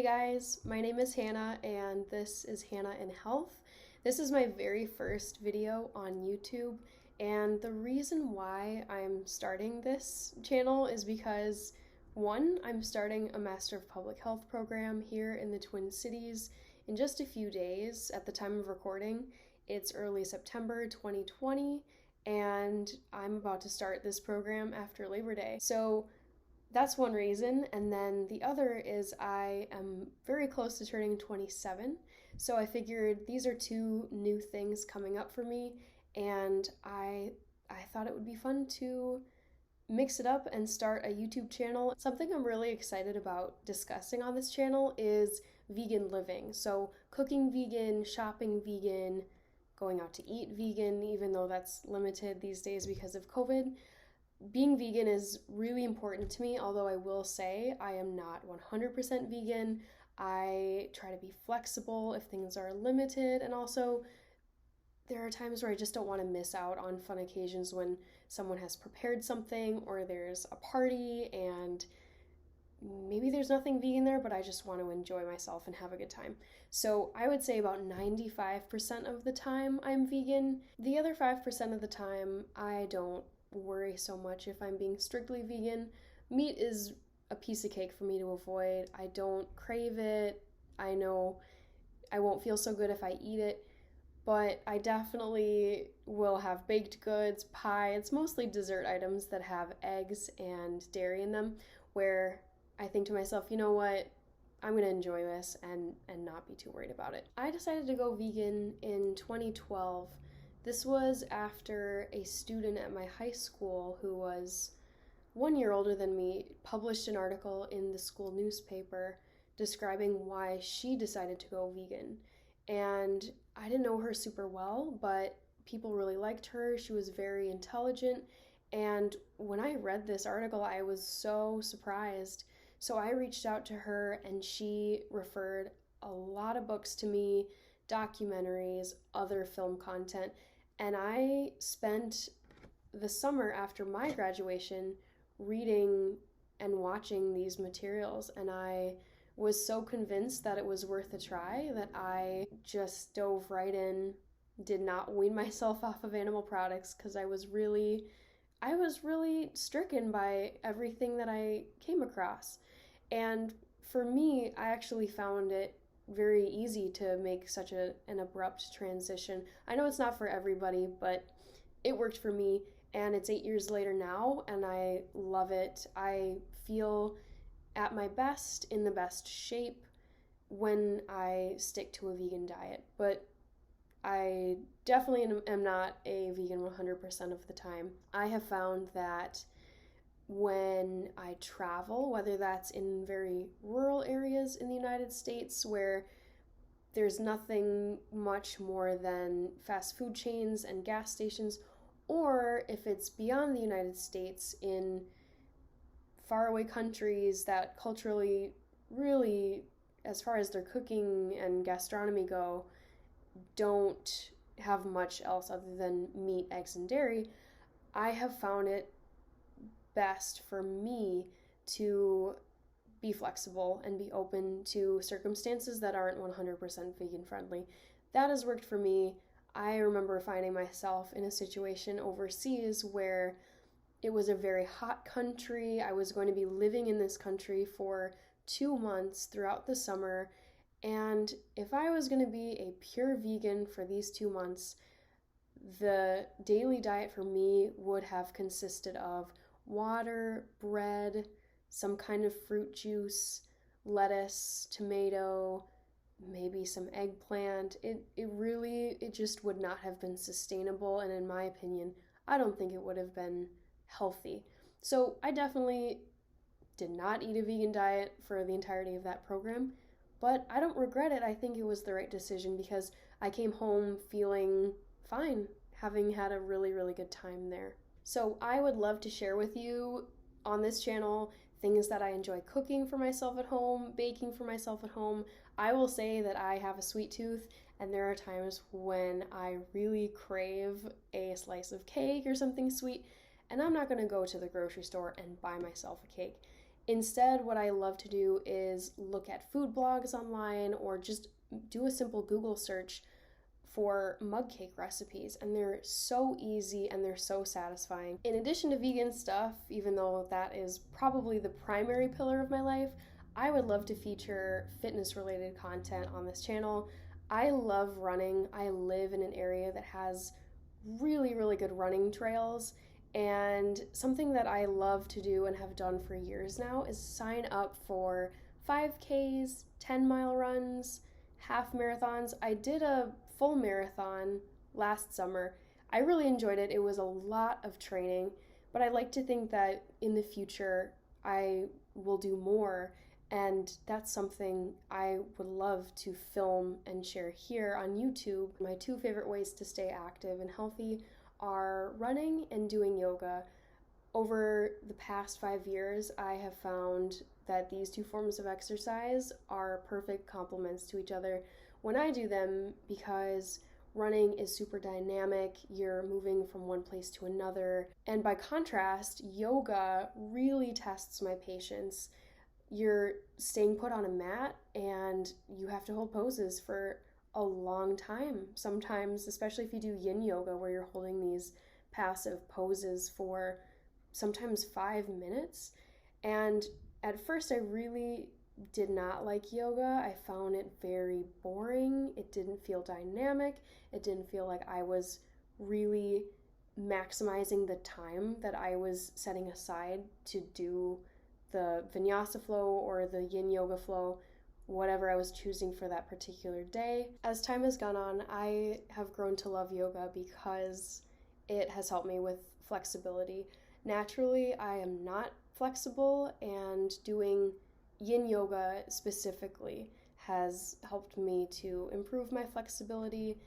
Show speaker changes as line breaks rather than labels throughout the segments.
guys, my name is Hannah and this is Hannah in Health. This is my very first video on YouTube, and the reason why I'm starting this channel is because one, I'm starting a Master of Public Health program here in the Twin Cities in just a few days at the time of recording. It's early September 2020 and I'm about to start this program after Labor Day. So that's one reason, and then the other is I am very close to turning 27, so I figured these are two new things coming up for me, and I thought it would be fun to mix it up and start a YouTube channel. Something I'm really excited about discussing on this channel is vegan living. So cooking vegan, shopping vegan, going out to eat vegan, even though that's limited these days because of COVID. Being vegan is really important to me, although I will say I am not 100% vegan. I try to be flexible if things are limited, and also there are times where I just don't want to miss out on fun occasions when someone has prepared something or there's a party and maybe there's nothing vegan there, but I just want to enjoy myself and have a good time. So I would say about 95% of the time I'm vegan. The other 5% of the time I don't worry so much if I'm being strictly vegan. Meat is a piece of cake for me to avoid. I don't crave it. I know I won't feel so good if I eat it, but I definitely will have baked goods, pie. It's mostly dessert items that have eggs and dairy in them, where I think to myself, you know what, I'm gonna enjoy this and not be too worried about it. I decided to go vegan in 2012. This was after a student at my high school who was 1 year older than me published an article in the school newspaper describing why she decided to go vegan. And I didn't know her super well, but people really liked her. She was very intelligent. And when I read this article, I was so surprised. So I reached out to her and she referred a lot of books to me, documentaries, other film content. And I spent the summer after my graduation reading and watching these materials, and I was so convinced that it was worth a try that I just dove right in, did not wean myself off of animal products because I was really stricken by everything that I came across. And for me, I actually found it very easy to make such an abrupt transition. I know it's not for everybody, but it worked for me, and it's 8 years later now, and I love it. I feel at my best, in the best shape, when I stick to a vegan diet, but I definitely am not a vegan 100% of the time. I have found that when I travel, whether that's in very rural areas in the United States where there's nothing much more than fast food chains and gas stations, or if it's beyond the United States in faraway countries that culturally really, as far as their cooking and gastronomy go, don't have much else other than meat, eggs, and dairy, I have found it best for me to be flexible and be open to circumstances that aren't 100% vegan friendly. That has worked for me. I remember finding myself in a situation overseas where it was a very hot country. I was going to be living in this country for 2 months throughout the summer, and if I was going to be a pure vegan for these 2 months, the daily diet for me would have consisted of water, bread, some kind of fruit juice, lettuce, tomato, maybe some eggplant. It just would not have been sustainable, and in my opinion, I don't think it would have been healthy. So I definitely did not eat a vegan diet for the entirety of that program, but I don't regret it. I think it was the right decision because I came home feeling fine, having had a really, really good time there. So I would love to share with you on this channel things that I enjoy cooking for myself at home, baking for myself at home. I will say that I have a sweet tooth, and there are times when I really crave a slice of cake or something sweet, and I'm not going to go to the grocery store and buy myself a cake. Instead, what I love to do is look at food blogs online or just do a simple Google search for mug cake recipes, and they're so easy and they're so satisfying. In addition to vegan stuff, even though that is probably the primary pillar of my life, I would love to feature fitness related content on this channel. I love running. I live in an area that has really, really good running trails. And something that I love to do and have done for years now is sign up for 5Ks, 10-mile runs, half marathons. I did a full marathon last summer. I really enjoyed it. It was a lot of training, but I like to think that in the future I will do more, and that's something I would love to film and share here on YouTube. My two favorite ways to stay active and healthy are running and doing yoga. Over the past 5 years, I have found that these two forms of exercise are perfect complements to each other when I do them, because running is super dynamic. You're moving from one place to another. And by contrast, yoga really tests my patience. You're staying put on a mat and you have to hold poses for a long time. Sometimes, especially if you do yin yoga, where you're holding these passive poses for sometimes 5 minutes. And at first, I really did not like yoga. I found it very boring. It didn't feel dynamic. It didn't feel like I was really maximizing the time that I was setting aside to do the vinyasa flow or the yin yoga flow, whatever I was choosing for that particular day. As time has gone on, I have grown to love yoga because it has helped me with flexibility. Naturally, I am not flexible, and doing yin yoga specifically has helped me to improve my flexibility.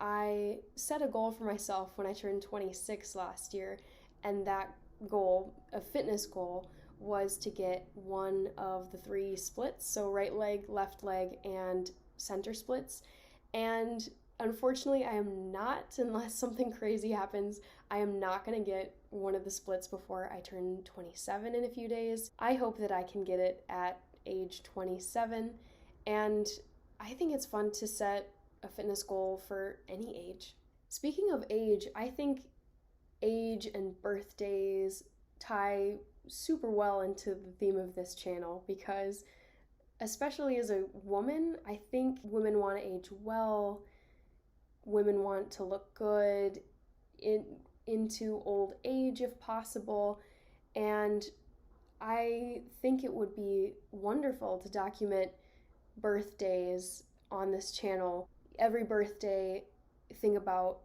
I set a goal for myself when I turned 26 last year, and that goal, a fitness goal, was to get one of the 3 splits, so right leg, left leg, and center splits. And unfortunately, I am not, unless something crazy happens, I am not going to get one of the splits before I turn 27 in a few days. I hope that I can get it at age 27, and I think it's fun to set a fitness goal for any age. Speaking of age, I think age and birthdays tie super well into the theme of this channel, because especially as a woman, I think women want to age well. Women want to look good into old age if possible, and I think it would be wonderful to document birthdays on this channel. Every birthday, think about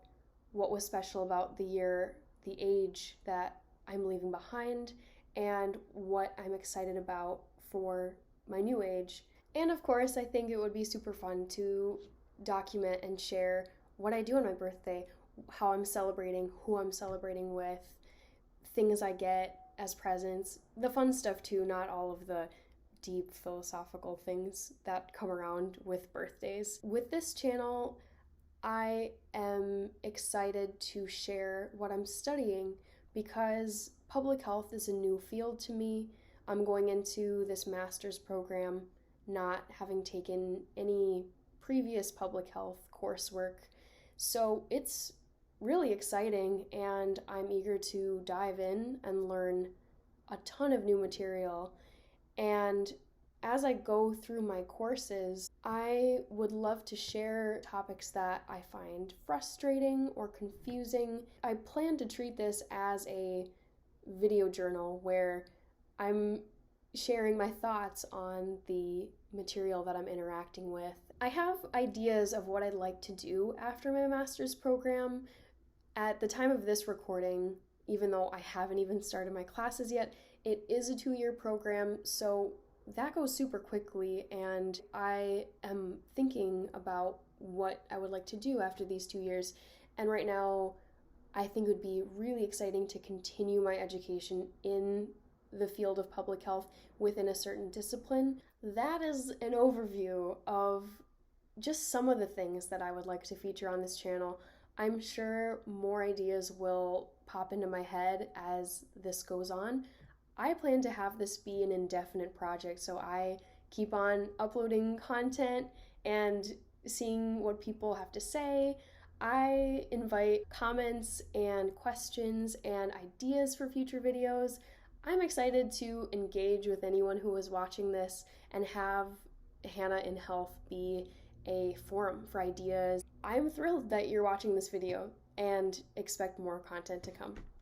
what was special about the year, the age that I'm leaving behind, and what I'm excited about for my new age. And of course, I think it would be super fun to document and share what I do on my birthday, how I'm celebrating, who I'm celebrating with, things I get as presents, the fun stuff too, not all of the deep philosophical things that come around with birthdays. With this channel, I am excited to share what I'm studying, because public health is a new field to me. I'm going into this master's program not having taken any previous public health coursework. So it's really exciting, and I'm eager to dive in and learn a ton of new material. And as I go through my courses, I would love to share topics that I find frustrating or confusing. I plan to treat this as a video journal where I'm sharing my thoughts on the material that I'm interacting with. I have ideas of what I'd like to do after my master's program. At the time of this recording, even though I haven't even started my classes yet, it is a 2-year program, so that goes super quickly, and I am thinking about what I would like to do after these 2 years. And right now, I think it would be really exciting to continue my education in the field of public health within a certain discipline. That is an overview of just some of the things that I would like to feature on this channel. I'm sure more ideas will pop into my head as this goes on. I plan to have this be an indefinite project, so I keep on uploading content and seeing what people have to say. I invite comments and questions and ideas for future videos. I'm excited to engage with anyone who is watching this and have Hannah in Health be a forum for ideas. I'm thrilled that you're watching this video and expect more content to come.